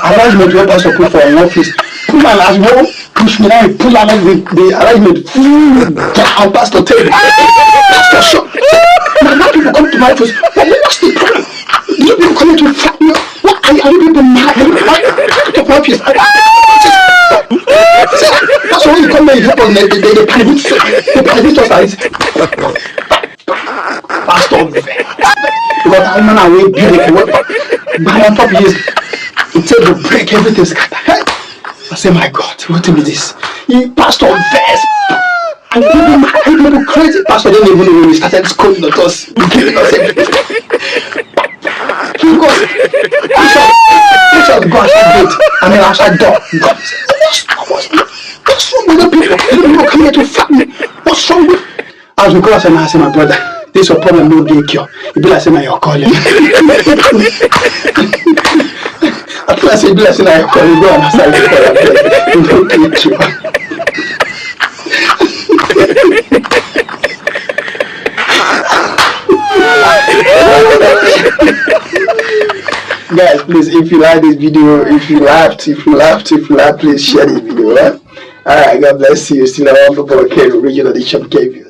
arrangement wey pastor put for im office. Pull am as well, push me down, pull am like the arrangement full down pastor table. Pastor shock. Now people come to my office. What's the problem? You people coming to fight me? What are you people mad? To my office. That's why you come here and help us. They panic us. Pastor, because I'm not away beautiful. But on top of this, until the break, everything scatter. I say, my God, what is this? He pastor verse. And people crazy. Pastor didn't even know when we started scolding at us, giving us everything. Because Bishop go outside gate, I mean outside door. God said, what's wrong with the people? The people come here to fight me. What's wrong with? As we go outside, I say, my brother, this your problem, no day cure. You be like saying, you're calling. I feel like saying, be like saying, you're calling. Go and outside the call. Guys, please, if you like this video, if you laughed, please share this video, right? Alright, God bless you. Still a wonderful region of the Chop gave you.